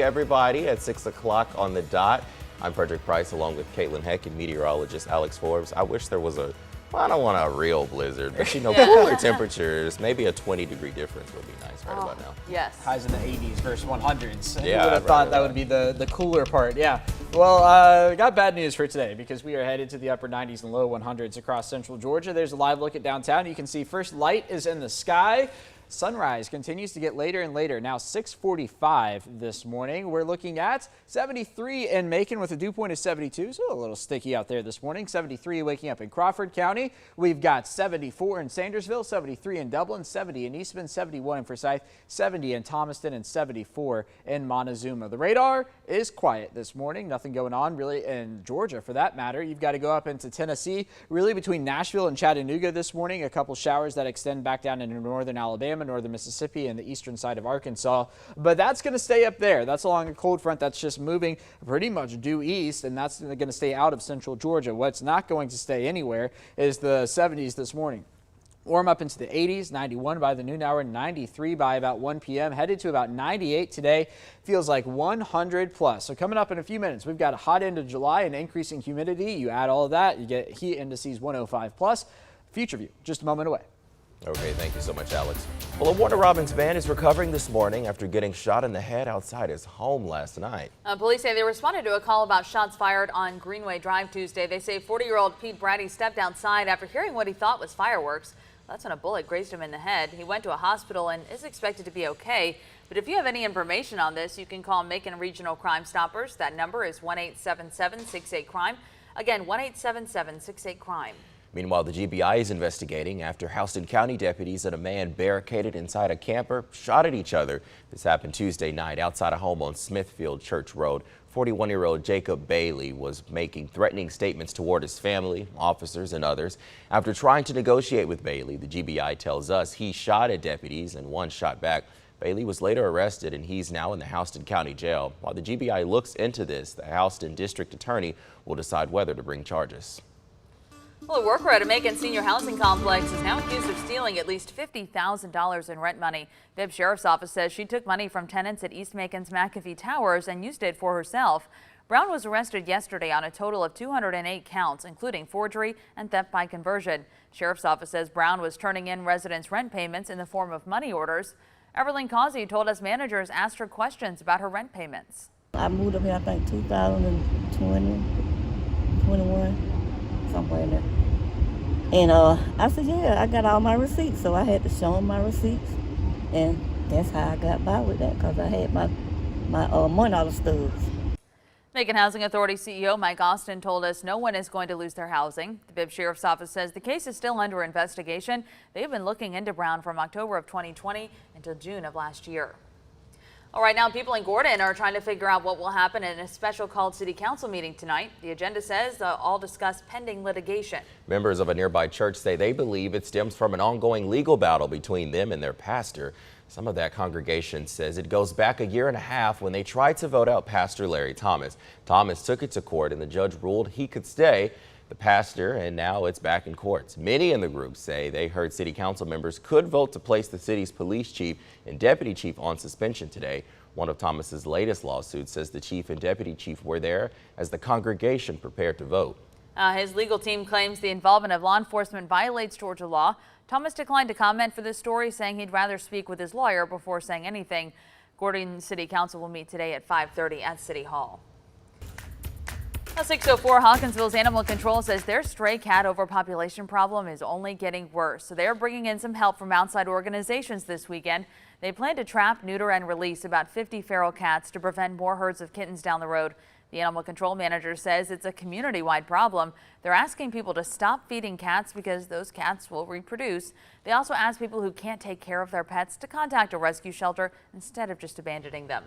Everybody at 6 o'clock on the dot. I'm Frederick Price along with Caitlin Heck and meteorologist Alex Forbes. I wish there was I don't want a real blizzard, but cooler temperatures, maybe a 20-degree difference would be nice right about now. Yes. Highs in the 80s versus 100s. Yeah, Who would have thought that would be the cooler part? Yeah. Well, got bad news for today because we are headed to the upper 90s and low 100s across central Georgia. There's a live look at downtown. You can see first light is in the sky. Sunrise continues to get later and later. Now 6:45 this morning. We're looking at 73 in Macon with a dew point of 72. So a little sticky out there this morning. 73 waking up in Crawford County. We've got 74 in Sandersville, 73 in Dublin, 70 in Eastman, 71 in Forsyth, 70 in Thomaston, and 74 in Montezuma. The radar is quiet this morning. Nothing going on really in Georgia for that matter. You've got to go up into Tennessee, really between Nashville and Chattanooga this morning. A couple showers that extend back down into northern Alabama, northern Mississippi, and the eastern side of Arkansas. But that's going to stay up there. That's along a cold front that's just moving pretty much due east, and that's going to stay out of central Georgia. What's not going to stay anywhere is the 70s this morning. Warm up into the 80s, 91 by the noon hour, 93 by about 1 p.m., headed to about 98 today. Feels like 100 plus. So coming up in a few minutes, we've got a hot end of July and increasing humidity. You add all of that, you get heat indices 105 plus. Future View, just a moment away. Okay, thank you so much, Alex. Well, a Warner Robins man is recovering this morning after getting shot in the head outside his home last night. Police say they responded to a call about shots fired on Greenway Drive Tuesday. They say 40-year-old Pete Brady stepped outside after hearing what he thought was fireworks. That's when a bullet grazed him in the head. He went to a hospital and is expected to be okay. But if you have any information on this, you can call Macon Regional Crime Stoppers. That number is 1-877-68-CRIME. Again, 1-877-68-CRIME. Meanwhile, the GBI is investigating after Houston County deputies and a man barricaded inside a camper shot at each other. This happened Tuesday night outside a home on Smithfield Church Road. 41-year-old Jacob Bailey was making threatening statements toward his family, officers, and others. After trying to negotiate with Bailey, the GBI tells us he shot at deputies and one shot back. Bailey was later arrested and he's now in the Houston County Jail. While the GBI looks into this, the Houston District Attorney will decide whether to bring charges. Well, a worker at a Macon senior housing complex is now accused of stealing at least $50,000 in rent money. Bibb Sheriff's Office says she took money from tenants at East Macon's McAfee Towers and used it for herself. Brown was arrested yesterday on a total of 208 counts, including forgery and theft by conversion. Sheriff's Office says Brown was turning in residents' rent payments in the form of money orders. Everlyn Causey told us managers asked her questions about her rent payments. I moved up here, I think, 2020, 21, somewhere in there. And I said, yeah, I got all my receipts, so I had to show them my receipts. And that's how I got by with that, because I had my money out of stubs. Macon Housing Authority CEO Mike Austin told us no one is going to lose their housing. The Bibb Sheriff's Office says the case is still under investigation. They've been looking into Brown from October of 2020 until June of last year. All right, now people in Gordon are trying to figure out what will happen in a special called city council meeting tonight. The agenda says they'll all discuss pending litigation. Members of a nearby church say they believe it stems from an ongoing legal battle between them and their pastor. Some of that congregation says it goes back a year and a half when they tried to vote out Pastor Larry Thomas. Thomas took it to court and the judge ruled he could stay the pastor, and now it's back in courts. Many in the group say they heard city council members could vote to place the city's police chief and deputy chief on suspension today. One of Thomas's latest lawsuits says the chief and deputy chief were there as the congregation prepared to vote. His legal team claims the involvement of law enforcement violates Georgia law. Thomas declined to comment for this story, saying he'd rather speak with his lawyer before saying anything. Gordon City Council will meet today at 5:30 at City Hall. 6:04, Hawkinsville's Animal Control says their stray cat overpopulation problem is only getting worse. So they're bringing in some help from outside organizations this weekend. They plan to trap, neuter, and release about 50 feral cats to prevent more herds of kittens down the road. The animal control manager says it's a community-wide problem. They're asking people to stop feeding cats because those cats will reproduce. They also ask people who can't take care of their pets to contact a rescue shelter instead of just abandoning them.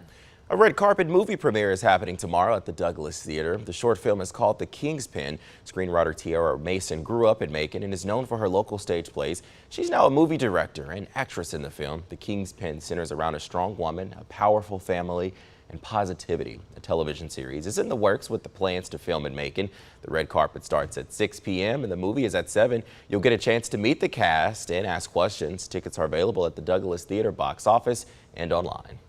A red carpet movie premiere is happening tomorrow at the Douglas Theater. The short film is called The Kingspin. Screenwriter Tiara Mason grew up in Macon and is known for her local stage plays. She's now a movie director and actress in the film. The Kingspin centers around a strong woman, a powerful family, and positivity. The television series is in the works with the plans to film in Macon. The red carpet starts at 6 p.m. and the movie is at 7. You'll get a chance to meet the cast and ask questions. Tickets are available at the Douglas Theater box office and online.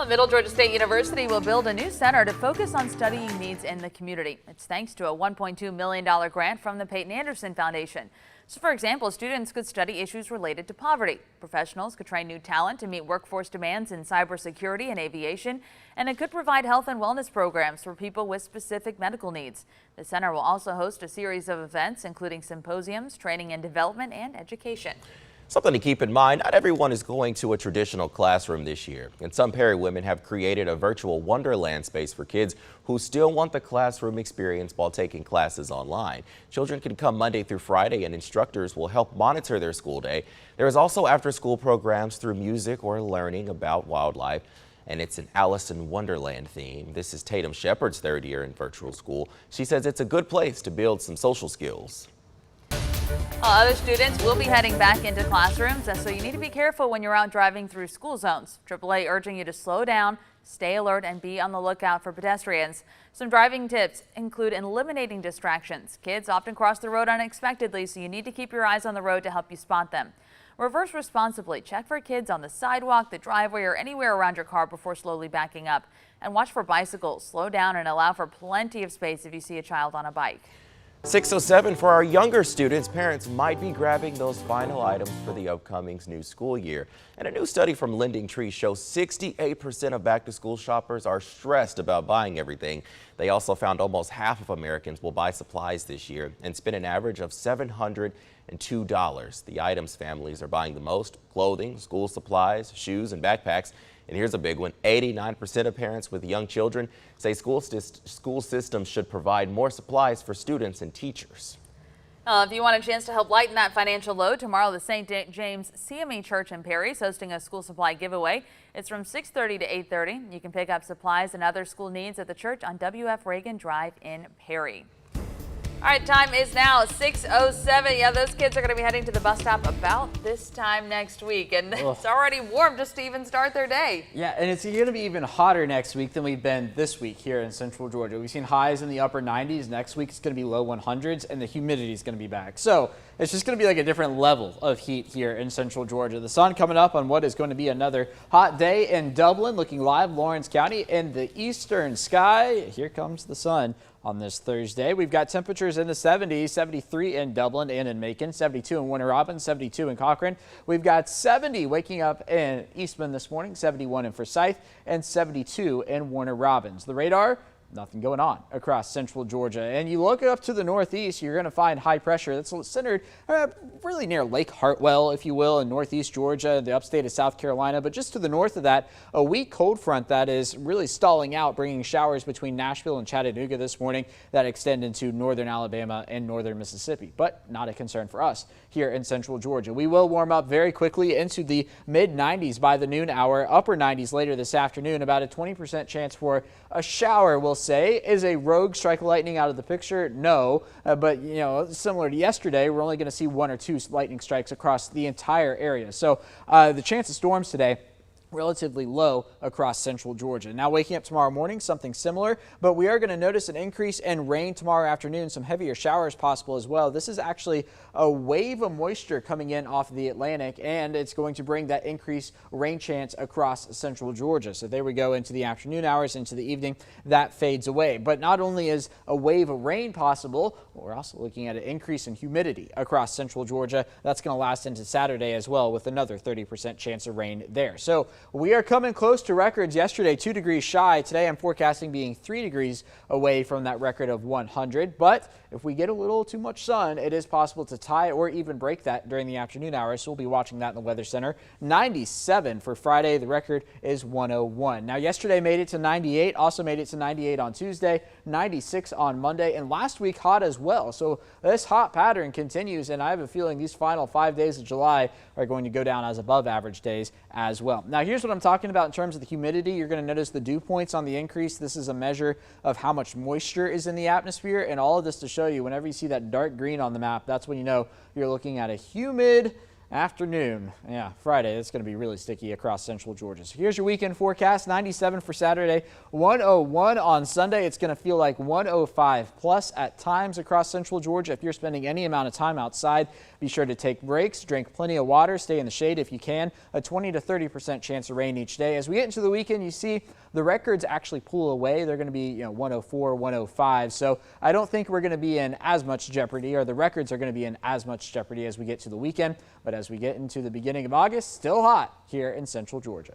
Well, Middle Georgia State University will build a new center to focus on studying needs in the community. It's thanks to a $1.2 million grant from the Peyton Anderson Foundation. So, for example, students could study issues related to poverty. Professionals could train new talent to meet workforce demands in cybersecurity and aviation, and it could provide health and wellness programs for people with specific medical needs. The center will also host a series of events, including symposiums, training and development, and education. Something to keep in mind, not everyone is going to a traditional classroom this year, and some Perry women have created a virtual wonderland space for kids who still want the classroom experience while taking classes online. Children can come Monday through Friday, and instructors will help monitor their school day. There is also after-school programs through music or learning about wildlife, and it's an Alice in Wonderland theme. This is Tatum Shepard's third year in virtual school. She says it's a good place to build some social skills. Other students will be heading back into classrooms, and so you need to be careful when you're out driving through school zones. AAA urging you to slow down, stay alert, and be on the lookout for pedestrians. Some driving tips include eliminating distractions. Kids often cross the road unexpectedly, so you need to keep your eyes on the road to help you spot them. Reverse responsibly. Check for kids on the sidewalk, the driveway, or anywhere around your car before slowly backing up. And watch for bicycles. Slow down and allow for plenty of space if you see a child on a bike. 6:07 for our younger students. Parents might be grabbing those final items for the upcoming new school year. And a new study from Lending Tree shows 68% of back-to-school shoppers are stressed about buying everything. They also found almost half of Americans will buy supplies this year and spend an average of $702. The items families are buying the most: clothing, school supplies, shoes, and backpacks. And here's a big one. 89% of parents with young children say school systems should provide more supplies for students and teachers. If you want a chance to help lighten that financial load, tomorrow the St. James CME Church in Perry is hosting a school supply giveaway. It's from 6:30 to 8:30. You can pick up supplies and other school needs at the church on W.F. Reagan Drive in Perry. All right, time is now 6:07. Yeah, those kids are going to be heading to the bus stop about this time next week, and it's already warm just to even start their day. Yeah, and it's going to be even hotter next week than we've been this week here in Central Georgia. We've seen highs in the upper 90s. Next week it's going to be low 100s, and the humidity is going to be back. So it's just going to be like a different level of heat here in Central Georgia. The sun coming up on what is going to be another hot day in Dublin. Looking live, Lawrence County in the eastern sky. Here comes the sun. On this Thursday, we've got temperatures in the 70s, 73 in Dublin and in Macon, 72 in Warner Robins, 72 in Cochrane. We've got 70 waking up in Eastman this morning, 71 in Forsyth, and 72 in Warner Robins. The radar, nothing going on across central Georgia. And you look up to the northeast, you're going to find high pressure that's centered really near Lake Hartwell, if you will, in northeast Georgia, the upstate of South Carolina. But just to the north of that, a weak cold front that is really stalling out, bringing showers between Nashville and Chattanooga this morning that extend into northern Alabama and northern Mississippi. But not a concern for us here in central Georgia. We will warm up very quickly into the mid 90s by the noon hour, upper 90s later this afternoon. About a 20% chance for a shower, we'll say. Is a rogue strike of lightning out of the picture? No, but you know, similar to yesterday, we're only going to see 1 or 2 lightning strikes across the entire area. So the chance of storms today, relatively low across central Georgia. Now waking up tomorrow morning, something similar, but we are going to notice an increase in rain tomorrow afternoon, some heavier showers possible as well. This is actually a wave of moisture coming in off the Atlantic, and it's going to bring that increased rain chance across central Georgia. So there we go into the afternoon hours, into the evening, that fades away. But not only is a wave of rain possible, we're also looking at an increase in humidity across central Georgia. That's going to last into Saturday as well, with another 30% chance of rain there. So we are coming close to records. Yesterday, 2 degrees shy. Today, I'm forecasting being 3 degrees away from that record of 100. But if we get a little too much sun, it is possible to tie or even break that during the afternoon hours. So we'll be watching that in the Weather Center. 97 for Friday. The record is 101. Now, yesterday made it to 98. Also made it to 98 on Tuesday. 96 on Monday. And last week, hot as well. So this hot pattern continues. And I have a feeling these final 5 days of July are going to go down as above average days as well. Now, here's what I'm talking about in terms of the humidity. You're going to notice the dew points on the increase. This is a measure of how much moisture is in the atmosphere, and all of this to show you whenever you see that dark green on the map, that's when you know you're looking at a humid afternoon. Yeah, Friday, it's going to be really sticky across central Georgia. So here's your weekend forecast. 97 for Saturday, 101 on Sunday. It's going to feel like 105 plus at times across central Georgia. If you're spending any amount of time outside, be sure to take breaks, drink plenty of water, stay in the shade if you can. A 20 to 30% chance of rain each day. As we get into the weekend, you see the records actually pull away. They're going to be 104, 105. So I don't think we're going to be in as much jeopardy, or the records are going to be in as much jeopardy as we get to the weekend. But as we get into the beginning of August, still hot here in central Georgia.